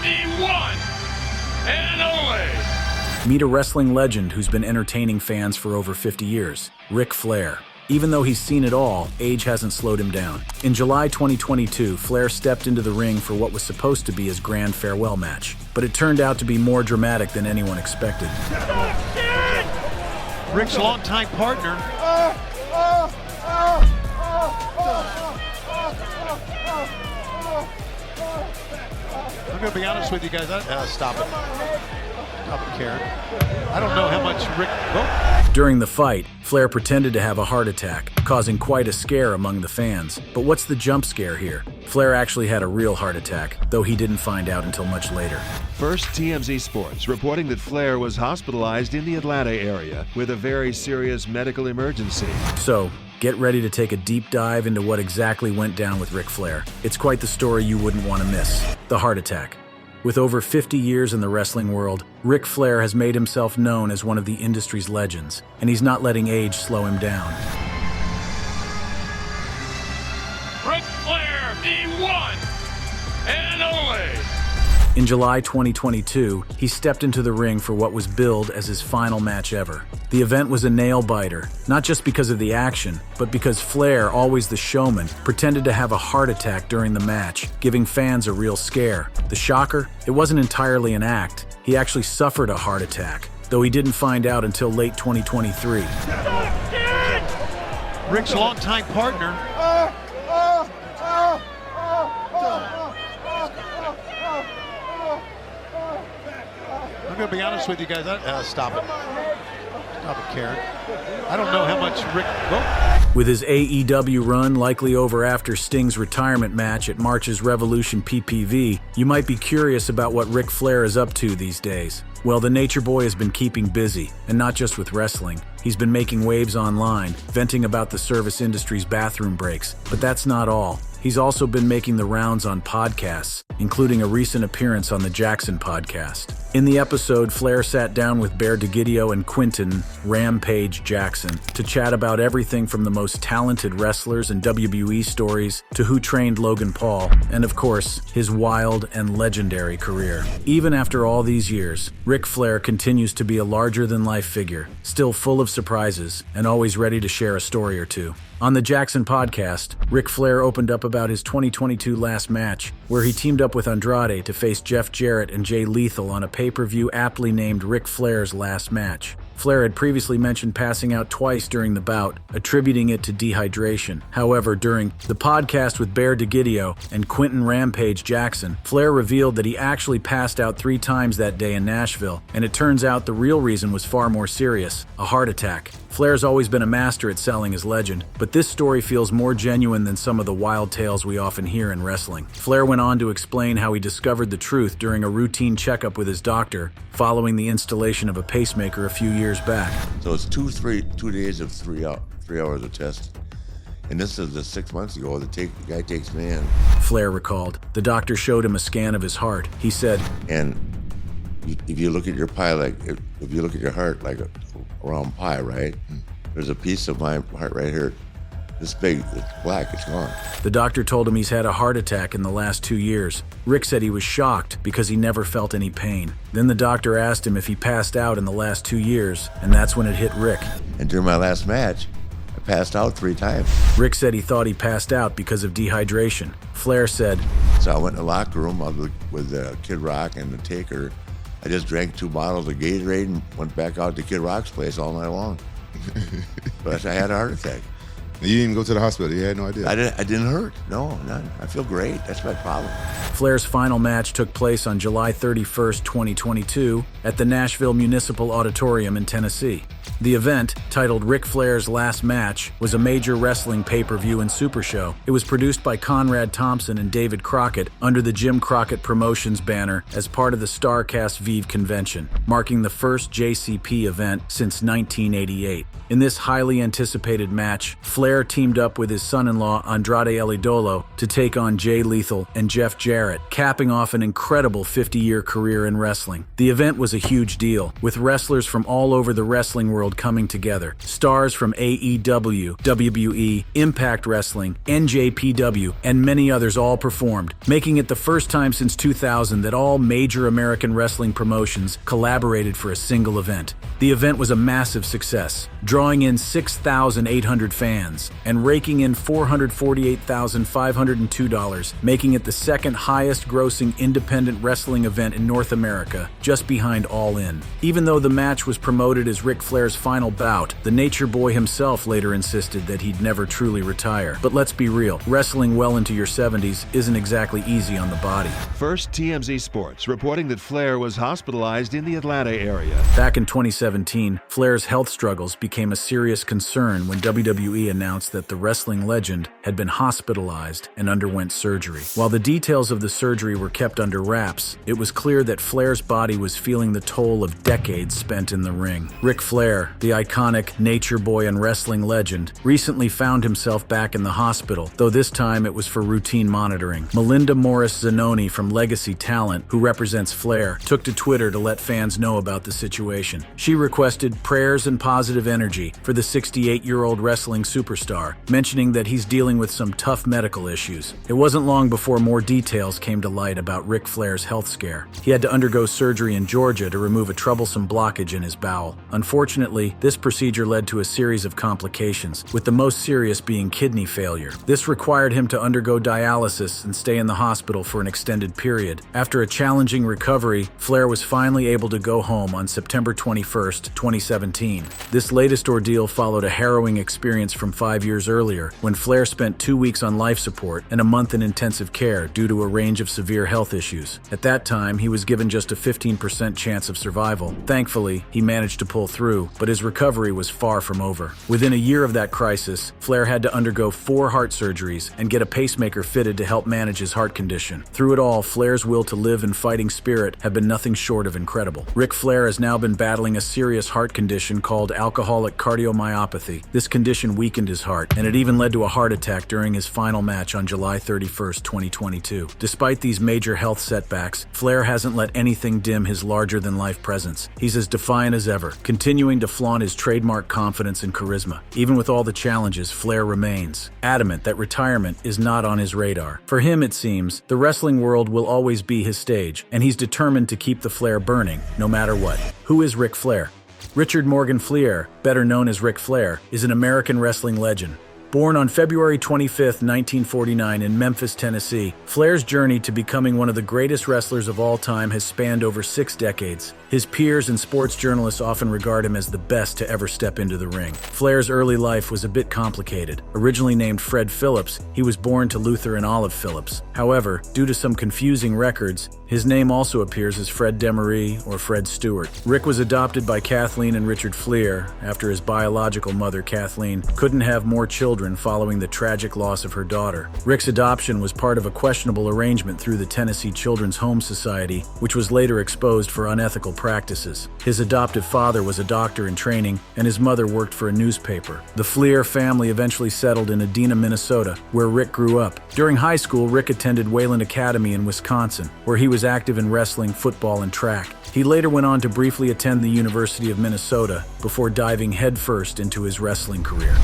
the one and only. Meet a wrestling legend who's been entertaining fans for over 50 years, Ric Flair. Even though he's seen it all, age hasn't slowed him down. In July 2022, Flair stepped into the ring for what was supposed to be his grand farewell match, but it turned out to be more dramatic than anyone expected. Ric's longtime partner. I'm going to be honest with you guys. Stop it. Stop it, Karen. I don't know how much Ric... Oh. During the fight, Flair pretended to have a heart attack, causing quite a scare among the fans. But what's the jump scare here? Flair actually had a real heart attack, though he didn't find out until much later. First, TMZ Sports reporting that Flair was hospitalized in the Atlanta area with a very serious medical emergency. So, get ready to take a deep dive into what exactly went down with Ric Flair. It's quite the story you wouldn't want to miss. The heart attack. With over 50 years in the wrestling world, Ric Flair has made himself known as one of the industry's legends, and he's not letting age slow him down. Ric Flair, the one and only. In July 2022, he stepped into the ring for what was billed as his final match ever. The event was a nail-biter, not just because of the action, but because Flair, always the showman, pretended to have a heart attack during the match, giving fans a real scare. The shocker? It wasn't entirely an act. He actually suffered a heart attack, though he didn't find out until late 2023. Ric's longtime partner. I'm going to be honest with you guys. Stop it. Stop it, Karen. I don't know how much Ric... Oh. With his AEW run likely over after Sting's retirement match at March's Revolution PPV, you might be curious about what Ric Flair is up to these days. Well, the Nature Boy has been keeping busy, and not just with wrestling. He's been making waves online, venting about the service industry's bathroom breaks. But that's not all. He's also been making the rounds on podcasts, including a recent appearance on the Jackson podcast. In the episode, Flair sat down with Bear DeGidio and Quentin Rampage Jackson to chat about everything from the most talented wrestlers and WWE stories to who trained Logan Paul, and of course, his wild and legendary career. Even after all these years, Ric Flair continues to be a larger-than-life figure, still full of surprises and always ready to share a story or two. On the Jackson podcast, Ric Flair opened up about his 2022 last match, where he teamed up with Andrade to face Jeff Jarrett and Jay Lethal on a pay-per-view aptly named Ric Flair's Last Match. Flair had previously mentioned passing out twice during the bout, attributing it to dehydration. However, during the podcast with Bear DeGidio and Quentin Rampage Jackson, Flair revealed that he actually passed out 3 times that day in Nashville, and it turns out the real reason was far more serious, a heart attack. Flair's always been a master at selling his legend, but this story feels more genuine than some of the wild tales we often hear in wrestling. Flair went on to explain how he discovered the truth during a routine checkup with his doctor, following the installation of a pacemaker a few years back. So it's 2 days of 3 hours of test. And this is 6 months ago, the guy takes me in. Flair recalled. The doctor showed him a scan of his heart. He said, and if you look at your pie, if you look at your heart like a round pie, right? There's a piece of my heart right here, this big, it's black, it's gone. The doctor told him he's had a heart attack in the last 2 years. Rick said he was shocked because he never felt any pain. Then the doctor asked him if he passed out in the last 2 years, and that's when it hit Rick. And during my last match, I passed out 3 times. Rick said he thought he passed out because of dehydration. Flair said, so I went in the locker room with Kid Rock and the Taker. I just drank 2 bottles of Gatorade and went back out to Kid Rock's place all night long. But I had a heart attack. You didn't even go to the hospital? You had no idea? I didn't hurt. No, none. I feel great. That's my problem. Flair's final match took place on July 31st, 2022 at the Nashville Municipal Auditorium in Tennessee. The event, titled Ric Flair's Last Match, was a major wrestling pay-per-view and super show. It was produced by Conrad Thompson and David Crockett under the Jim Crockett Promotions banner as part of the StarCast Vive convention, marking the first JCP event since 1988. In this highly anticipated match, Flair Flair teamed up with his son-in-law Andrade El Idolo to take on Jay Lethal and Jeff Jarrett, capping off an incredible 50-year career in wrestling. The event was a huge deal, with wrestlers from all over the wrestling world coming together. Stars from AEW, WWE, Impact Wrestling, NJPW, and many others all performed, making it the first time since 2000 that all major American wrestling promotions collaborated for a single event. The event was a massive success, drawing in 6,800 fans and raking in $448,502, making it the second highest grossing independent wrestling event in North America, just behind All In. Even though the match was promoted as Ric Flair's final bout, the Nature Boy himself later insisted that he'd never truly retire. But let's be real, wrestling well into your 70s isn't exactly easy on the body. First, TMZ Sports reporting that Flair was hospitalized in the Atlanta area. Back in 2017, Flair's health struggles became a serious concern when WWE announced that the wrestling legend had been hospitalized and underwent surgery. While the details of the surgery were kept under wraps, it was clear that Flair's body was feeling the toll of decades spent in the ring. Ric Flair, the iconic Nature Boy and wrestling legend, recently found himself back in the hospital, though this time it was for routine monitoring. Melinda Morris Zanoni from Legacy Talent, who represents Flair, took to Twitter to let fans know about the situation. She requested prayers and positive energy for the 68-year-old wrestling superstar, mentioning that he's dealing with some tough medical issues. It wasn't long before more details came to light about Ric Flair's health scare. He had to undergo surgery in Georgia to remove a troublesome blockage in his bowel. Unfortunately, this procedure led to a series of complications, with the most serious being kidney failure. This required him to undergo dialysis and stay in the hospital for an extended period. After a challenging recovery, Flair was finally able to go home on September 21st, 2017. This latest ordeal followed a harrowing experience from 5 years earlier, when Flair spent 2 weeks on life support and a month in intensive care due to a range of severe health issues. At that time, he was given just a 15% chance of survival. Thankfully, he managed to pull through, but his recovery was far from over. Within a year of that crisis, Flair had to undergo 4 heart surgeries and get a pacemaker fitted to help manage his heart condition. Through it all, Flair's will to live and fighting spirit have been nothing short of incredible. Ric Flair has now been battling a serious heart condition called alcoholic cardiomyopathy. This condition weakened his heart, and it even led to a heart attack during his final match on July 31st, 2022. Despite these major health setbacks, Flair hasn't let anything dim his larger-than-life presence. He's as defiant as ever, continuing to flaunt his trademark confidence and charisma. Even with all the challenges, Flair remains adamant that retirement is not on his radar. For him, it seems, the wrestling world will always be his stage, and he's determined to keep the flare burning, no matter what. Who is Ric Flair? Richard Morgan Flair, better known as Ric Flair, is an American wrestling legend. Born on February 25, 1949 in Memphis, Tennessee, Flair's journey to becoming one of the greatest wrestlers of all time has spanned over 6 decades. His peers and sports journalists often regard him as the best to ever step into the ring. Flair's early life was a bit complicated. Originally named Fred Phillips, he was born to Luther and Olive Phillips. However, due to some confusing records, his name also appears as Fred Demery or Fred Stewart. Rick was adopted by Kathleen and Richard Flair after his biological mother, Kathleen, couldn't have more children following the tragic loss of her daughter. Rick's adoption was part of a questionable arrangement through the Tennessee Children's Home Society, which was later exposed for unethical practices. His adoptive father was a doctor in training, and his mother worked for a newspaper. The Flair family eventually settled in Edina, Minnesota, where Rick grew up. During high school, Rick attended Wayland Academy in Wisconsin, where he was active in wrestling, football, and track. He later went on to briefly attend the University of Minnesota before diving headfirst into his wrestling career.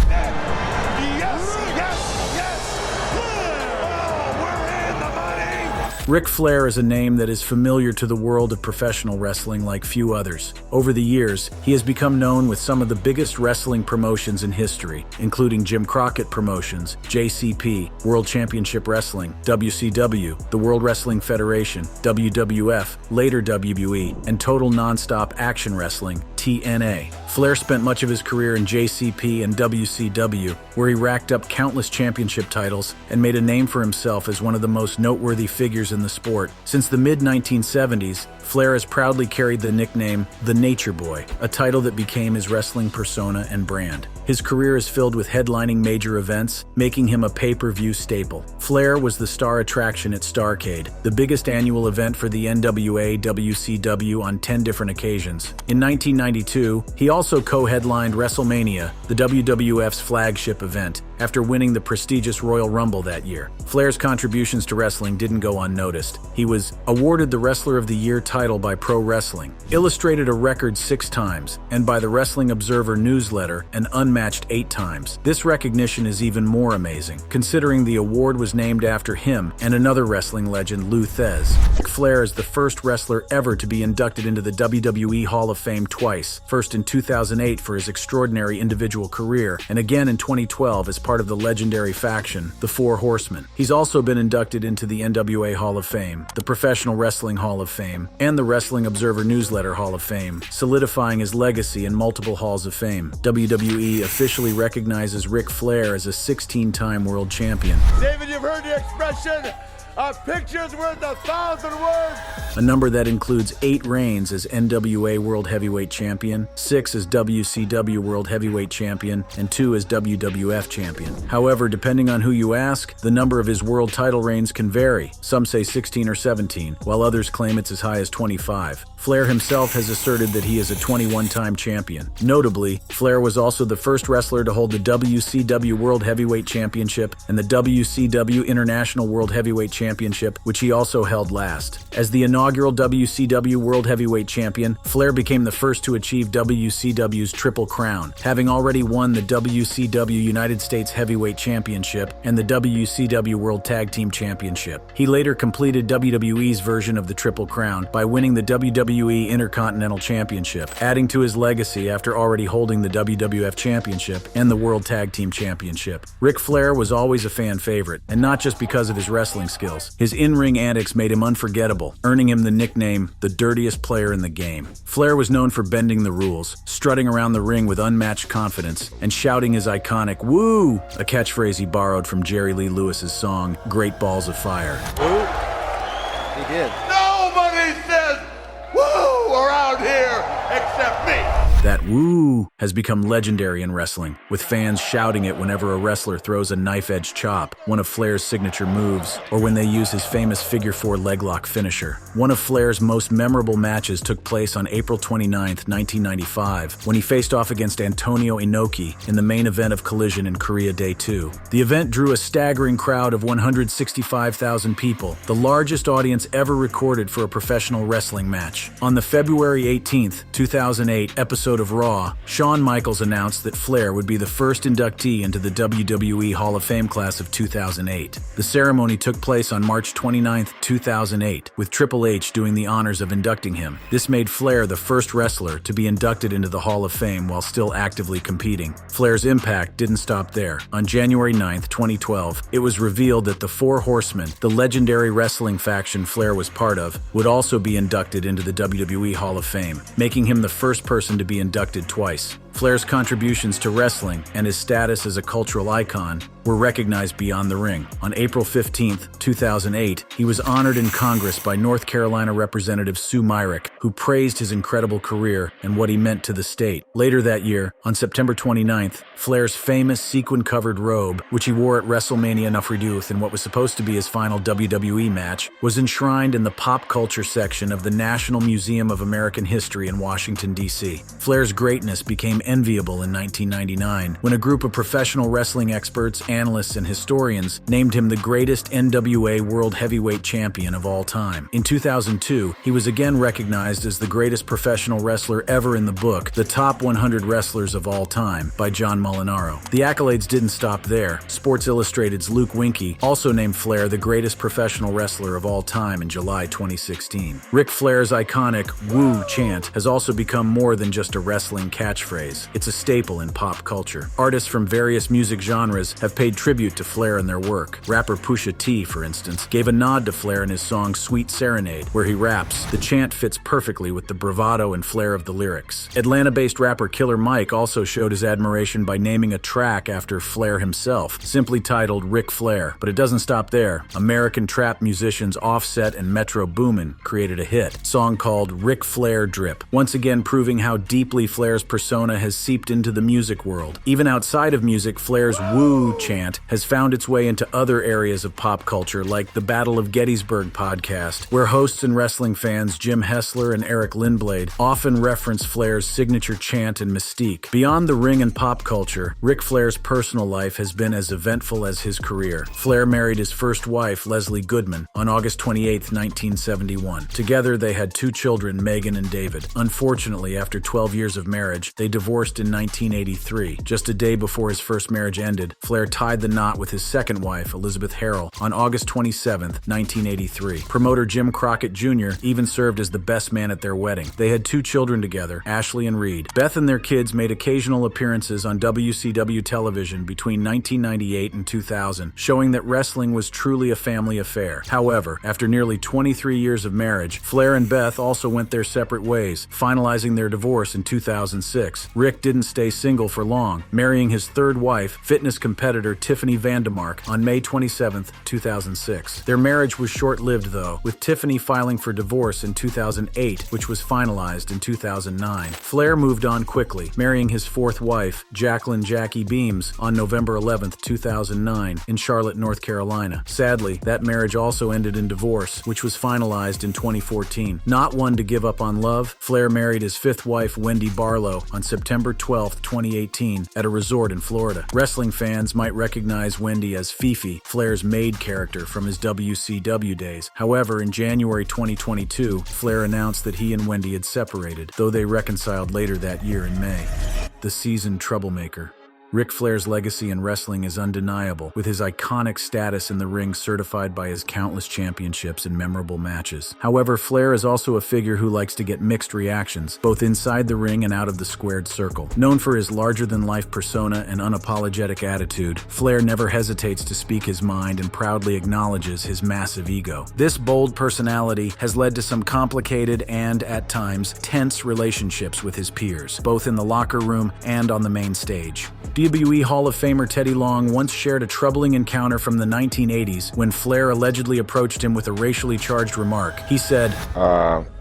Ric Flair is a name that is familiar to the world of professional wrestling like few others. Over the years, he has become known with some of the biggest wrestling promotions in history, including Jim Crockett Promotions, JCP, World Championship Wrestling, WCW, the World Wrestling Federation, WWF, later WWE, and Total Nonstop Action Wrestling, TNA. Flair spent much of his career in JCP and WCW, where he racked up countless championship titles and made a name for himself as one of the most noteworthy figures in the sport. Since the mid-1970s, Flair has proudly carried the nickname The Nature Boy, a title that became his wrestling persona and brand. His career is filled with headlining major events, making him a pay-per-view staple. Flair was the star attraction at Starrcade, the biggest annual event for the NWA WCW on 10 different occasions. In 1992, he also co-headlined WrestleMania, the WWF's flagship event. after winning the prestigious Royal Rumble that year. Flair's contributions to wrestling didn't go unnoticed. He was awarded the Wrestler of the Year title by Pro Wrestling, illustrated a record 6 times, and by the Wrestling Observer newsletter, an unmatched 8 times. This recognition is even more amazing, considering the award was named after him and another wrestling legend, Lou Thez. Ric Flair is the first wrestler ever to be inducted into the WWE Hall of Fame twice, first in 2008 for his extraordinary individual career, and again in 2012 as part of the legendary faction, the Four Horsemen. He's also been inducted into the NWA Hall of Fame, the Professional Wrestling Hall of Fame, and the Wrestling Observer Newsletter Hall of Fame, solidifying his legacy in multiple Halls of Fame. WWE officially recognizes Ric Flair as a 16-time world champion. David, you've heard the expression, a picture's worth 1,000 words. A number that includes 8 reigns as NWA World Heavyweight Champion, 6 as WCW World Heavyweight Champion, and 2 as WWF Champion. However, depending on who you ask, the number of his world title reigns can vary. Some say 16 or 17, while others claim it's as high as 25. Flair himself has asserted that he is a 21-time champion. Notably, Flair was also the first wrestler to hold the WCW World Heavyweight Championship and the WCW International World Heavyweight Championship, which he also held last. As the inaugural WCW World Heavyweight Champion, Flair became the first to achieve WCW's Triple Crown, having already won the WCW United States Heavyweight Championship and the WCW World Tag Team Championship. He later completed WWE's version of the Triple Crown by winning the WWE Intercontinental Championship, adding to his legacy after already holding the WWF Championship and the World Tag Team Championship. Ric Flair was always a fan favorite, and not just because of his wrestling skills. His in-ring antics made him unforgettable, earning him the nickname, the dirtiest player in the game. Flair was known for bending the rules, strutting around the ring with unmatched confidence, and shouting his iconic "woo!", a catchphrase he borrowed from Jerry Lee Lewis's song, Great Balls of Fire. He did. Nobody says woo around here except me. That "woo" has become legendary in wrestling, with fans shouting it whenever a wrestler throws a knife-edge chop, one of Flair's signature moves, or when they use his famous figure 4 leg lock finisher. One of Flair's most memorable matches took place on April 29, 1995, when he faced off against Antonio Inoki in the main event of Collision in Korea Day 2. The event drew a staggering crowd of 165,000 people, the largest audience ever recorded for a professional wrestling match. On the February 18, 2008 episode of Raw, Shawn Michaels announced that Flair would be the first inductee into the WWE Hall of Fame class of 2008. The ceremony took place on March 29, 2008, with Triple H doing the honors of inducting him. This made Flair the first wrestler to be inducted into the Hall of Fame while still actively competing. Flair's impact didn't stop there. On January 9, 2012, it was revealed that the Four Horsemen, the legendary wrestling faction Flair was part of, would also be inducted into the WWE Hall of Fame, making him the first person to be inducted twice. Flair's contributions to wrestling and his status as a cultural icon were recognized beyond the ring. On April 15, 2008, he was honored in Congress by North Carolina Representative Sue Myrick, who praised his incredible career and what he meant to the state. Later that year, on September 29th, Flair's famous sequin-covered robe, which he wore at WrestleMania Nuffrey Youth in what was supposed to be his final WWE match, was enshrined in the pop culture section of the National Museum of American History in Washington, D.C. Flair's greatness became enviable in 1999 when a group of professional wrestling experts, analysts, and historians named him the greatest NWA World Heavyweight Champion of all time. In 2002, he was again recognized as the greatest professional wrestler ever in the book, The Top 100 Wrestlers of All Time, by John Molinaro. The accolades didn't stop there. Sports Illustrated's Luke Winkie also named Flair the greatest professional wrestler of all time in July 2016. Ric Flair's iconic "woo" chant has also become more than just a wrestling catchphrase. It's a staple in pop culture. Artists from various music genres have paid tribute to Flair in their work. Rapper Pusha T, for instance, gave a nod to Flair in his song Sweet Serenade, where he raps. The chant fits perfectly with the bravado and flair of the lyrics. Atlanta-based rapper Killer Mike also showed his admiration by naming a track after Flair himself, simply titled Ric Flair. But it doesn't stop there. American trap musicians Offset and Metro Boomin created a hit song called Ric Flair Drip, once again proving how deeply Flair's persona has has seeped into the music world. Even outside of music, Flair's woo chant has found its way into other areas of pop culture, like the Battle of Gettysburg podcast, where hosts and wrestling fans Jim Hessler and Eric Lindblade often reference Flair's signature chant and mystique. Beyond the ring and pop culture, Ric Flair's personal life has been as eventful as his career. Flair married his first wife, Leslie Goodman, on August 28, 1971. Together, they had 2 children, Megan and David. Unfortunately, after 12 years of marriage, they divorced in 1983. Just a day before his first marriage ended, Flair tied the knot with his second wife, Elizabeth Harrell, on August 27, 1983. Promoter Jim Crockett Jr. even served as the best man at their wedding. They had 2 children together, Ashley and Reed. Beth and their kids made occasional appearances on WCW television between 1998 and 2000, showing that wrestling was truly a family affair. However, after nearly 23 years of marriage, Flair and Beth also went their separate ways, finalizing their divorce in 2006. Ric didn't stay single for long, marrying his third wife, fitness competitor Tiffany Vandemark, on May 27, 2006. Their marriage was short-lived, though, with Tiffany filing for divorce in 2008, which was finalized in 2009. Flair moved on quickly, marrying his fourth wife, Jacqueline Jackie Beams, on November 11, 2009, in Charlotte, North Carolina. Sadly, that marriage also ended in divorce, which was finalized in 2014. Not one to give up on love, Flair married his fifth wife, Wendy Barlow, on September 12, 2018, at a resort in Florida. Wrestling fans might recognize Wendy as Fifi, Flair's maid character from his WCW days. However, in January 2022, Flair announced that he and Wendy had separated, though they reconciled later that year in May. The seasoned troublemaker. Ric Flair's legacy in wrestling is undeniable, with his iconic status in the ring certified by his countless championships and memorable matches. However, Flair is also a figure who likes to get mixed reactions, both inside the ring and out of the squared circle. Known for his larger-than-life persona and unapologetic attitude, Flair never hesitates to speak his mind and proudly acknowledges his massive ego. This bold personality has led to some complicated and, at times, tense relationships with his peers, both in the locker room and on the main stage. WWE Hall of Famer Teddy Long once shared a troubling encounter from the 1980s when Flair allegedly approached him with a racially charged remark. He said,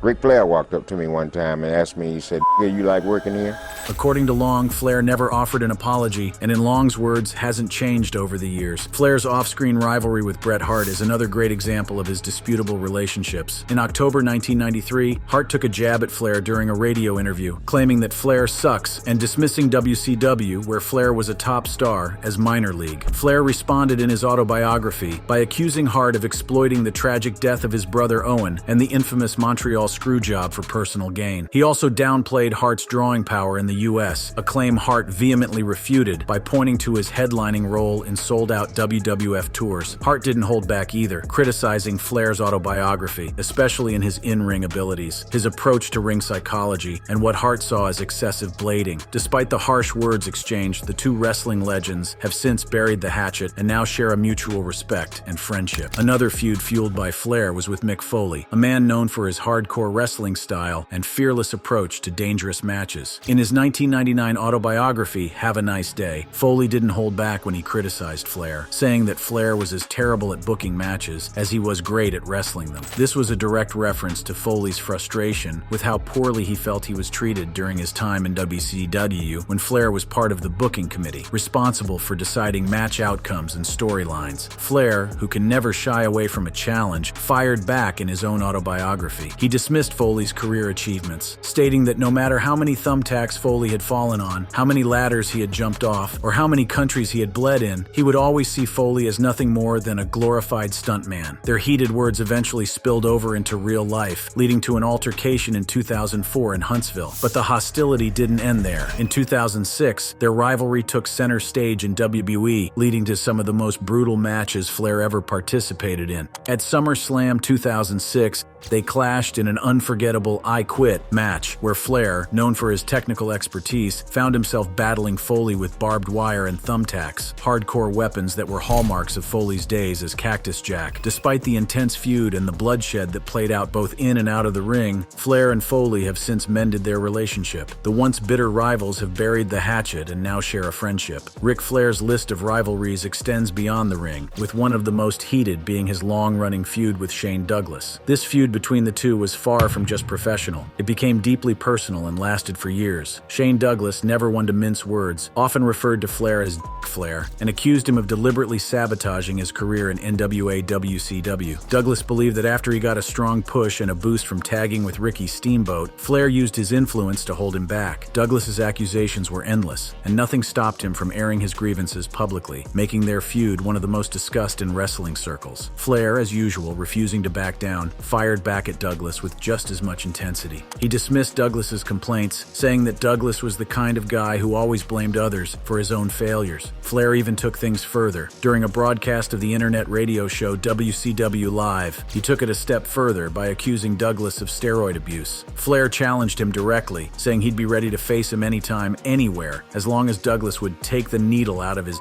Ric Flair walked up to me one time and asked me, he said, "You like working here?" According to Long, Flair never offered an apology, and in Long's words, hasn't changed over the years. Flair's off-screen rivalry with Bret Hart is another great example of his disputable relationships. In October 1993, Hart took a jab at Flair during a radio interview, claiming that Flair sucks and dismissing WCW, where Flair was a top star, as minor league. Flair responded in his autobiography by accusing Hart of exploiting the tragic death of his brother Owen and the infamous Montreal Screwjob for personal gain. He also downplayed Hart's drawing power in the U.S., a claim Hart vehemently refuted by pointing to his headlining role in sold-out WWF tours. Hart didn't hold back either, criticizing Flair's autobiography, especially in his in-ring abilities, his approach to ring psychology, and what Hart saw as excessive blading. Despite the harsh words exchanged, the two wrestling legends have since buried the hatchet and now share a mutual respect and friendship. Another feud fueled by Flair was with Mick Foley, a man known for his hardcore wrestling style and fearless approach to dangerous matches. In his 1999 autobiography, Have a Nice Day, Foley didn't hold back when he criticized Flair, saying that Flair was as terrible at booking matches as he was great at wrestling them. This was a direct reference to Foley's frustration with how poorly he felt he was treated during his time in WCW when Flair was part of the booking committee, responsible for deciding match outcomes and storylines. Flair, who can never shy away from a challenge, fired back in his own autobiography. He dismissed Foley's career achievements, stating that no matter how many thumbtacks Foley had fallen on, how many ladders he had jumped off, or how many countries he had bled in, he would always see Foley as nothing more than a glorified stuntman. Their heated words eventually spilled over into real life, leading to an altercation in 2004 in Huntsville. But the hostility didn't end there. In 2006, their rivalry took center stage in WWE, leading to some of the most brutal matches Flair ever participated in. At SummerSlam 2006, they clashed in an unforgettable I Quit match, where Flair, known for his technical expertise, found himself battling Foley with barbed wire and thumbtacks, hardcore weapons that were hallmarks of Foley's days as Cactus Jack. Despite the intense feud and the bloodshed that played out both in and out of the ring, Flair and Foley have since mended their relationship. The once bitter rivals have buried the hatchet and now share a friendship. Ric Flair's list of rivalries extends beyond the ring, with one of the most heated being his long-running feud with Shane Douglas. This feud between the two was far from just professional. It became deeply personal and lasted for years. Shane Douglas, never one to mince words, often referred to Flair as Ric Flair and accused him of deliberately sabotaging his career in NWA WCW. Douglas believed that after he got a strong push and a boost from tagging with Ricky Steamboat, Flair used his influence to hold him back. Douglas's accusations were endless, and nothing stopped him from airing his grievances publicly, making their feud one of the most discussed in wrestling circles. Flair, as usual, refusing to back down, fired back at Douglas with just as much intensity. He dismissed Douglas's complaints, saying that Douglas was the kind of guy who always blamed others for his own failures. Flair even took things further. During a broadcast of the internet radio show WCW Live, he took it a step further by accusing Douglas of steroid abuse. Flair challenged him directly, saying he'd be ready to face him anytime, anywhere, as long as Douglas would take the needle out of his.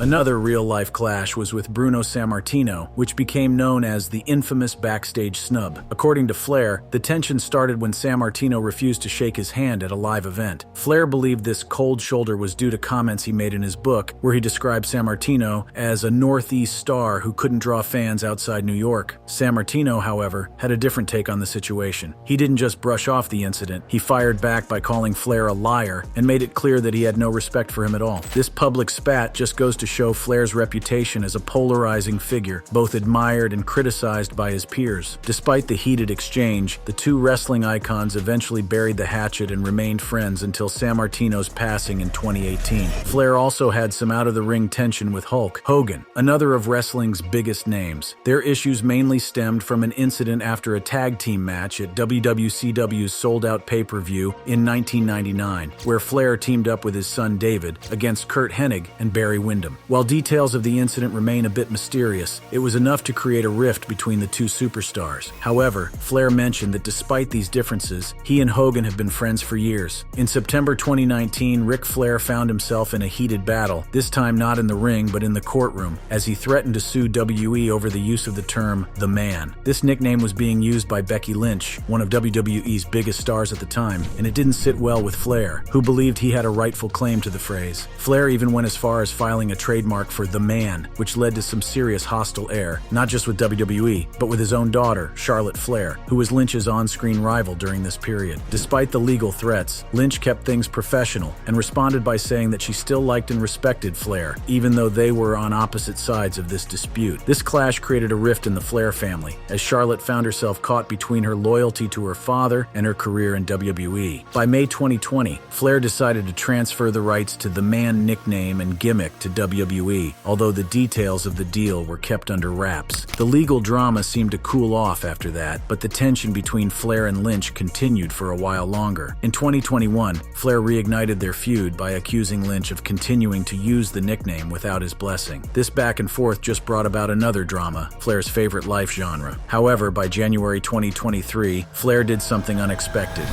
Another real-life clash was with Bruno Sammartino, which became known as the infamous backstage snub. According to Flair, the tension started when Sammartino refused to shake his hand at a live event. Flair believed this cold shoulder was due to comments he made in his book, where he described Sammartino as a Northeast star who couldn't draw fans outside New York. Sammartino, however, had a different take on the situation. He didn't just brush off the incident, he fired back by calling Flair a liar and made it clear that he had no respect for him at all. This public spat just goes to show Flair's reputation as a polarizing figure, both admired and criticized by his peers. Despite the heated exchange, the two wrestling icons eventually buried the hatchet and remained friends until Sammartino's passing in 2018. Flair also had some out-of-the-ring tension with Hulk Hogan, another of wrestling's biggest names. Their issues mainly stemmed from an incident after a tag team match at WWCW's sold-out pay-per-view in 1999, where Flair teamed up with his son David against Curt Hennig and Barry Windham. While details of the incident remain a bit mysterious, it was enough to create a rift between the two superstars. However, Flair mentioned that despite these differences, he and Hogan have been friends for years. In September 2019, Ric Flair found himself in a heated battle, this time not in the ring but in the courtroom, as he threatened to sue WE over the use of the term "The Man." This nickname was being used by Becky Lynch, one of WWE's biggest stars at the time, and it didn't sit well with Flair, who believed he had a rightful claim to the phrase. Flair even went as far as filing a trademark for "The Man," which led to some serious hostile air, not just with WWE, but with his own daughter, Charlotte Flair, who was Lynch's on-screen rival during this period. Despite the legal threats, Lynch kept things professional and responded by saying that she still liked and respected Flair, even though they were on opposite sides of this dispute. This clash created a rift in the Flair family, as Charlotte found herself caught between her loyalty to her father and her career in WWE. By May 2020, Flair decided to transfer the rights to the Man nickname and gimmick to WWE, although the details of the deal were kept under wraps. The legal drama seemed to cool off after that, but the tension between Flair and Lynch continued for a while longer. In 2021, Flair reignited their feud by accusing Lynch of continuing to use the nickname without his blessing. This back and forth just brought about another drama, Flair's favorite life genre. However, by January 2023, Flair did something unexpected.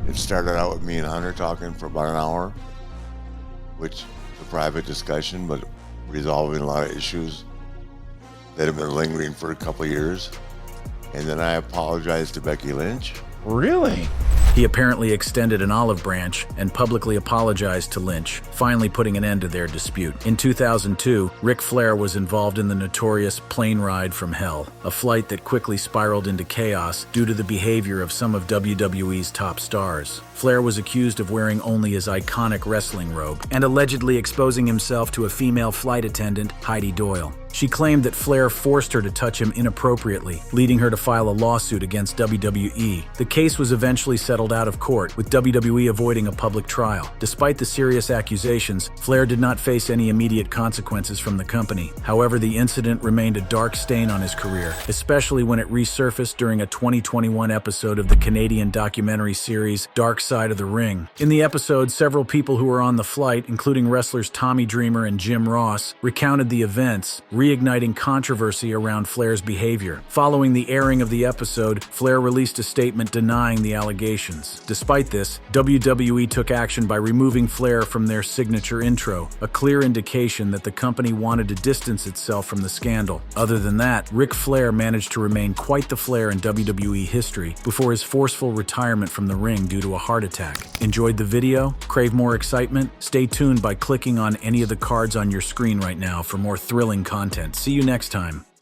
It started out with me and Hunter talking for about an hour, which is a private discussion, but resolving a lot of issues that have been lingering for a couple of years. And then I apologized to Becky Lynch. Really? He apparently extended an olive branch and publicly apologized to Lynch, finally putting an end to their dispute. In 2002, Ric Flair was involved in the notorious plane ride from hell, a flight that quickly spiraled into chaos due to the behavior of some of WWE's top stars. Flair was accused of wearing only his iconic wrestling robe and allegedly exposing himself to a female flight attendant, Heidi Doyle. She claimed that Flair forced her to touch him inappropriately, leading her to file a lawsuit against WWE. The case was eventually settled out of court, with WWE avoiding a public trial. Despite the serious accusations, Flair did not face any immediate consequences from the company. However, the incident remained a dark stain on his career, especially when it resurfaced during a 2021 episode of the Canadian documentary series Dark Side of the Ring. In the episode, several people who were on the flight, including wrestlers Tommy Dreamer and Jim Ross, recounted the events, reigniting controversy around Flair's behavior. Following the airing of the episode, Flair released a statement denying the allegations. Despite this, WWE took action by removing Flair from their signature intro, a clear indication that the company wanted to distance itself from the scandal. Other than that, Ric Flair managed to remain quite the Flair in WWE history before his forceful retirement from the ring due to a heart attack. Enjoyed the video? Crave more excitement? Stay tuned by clicking on any of the cards on your screen right now for more thrilling content. See you next time.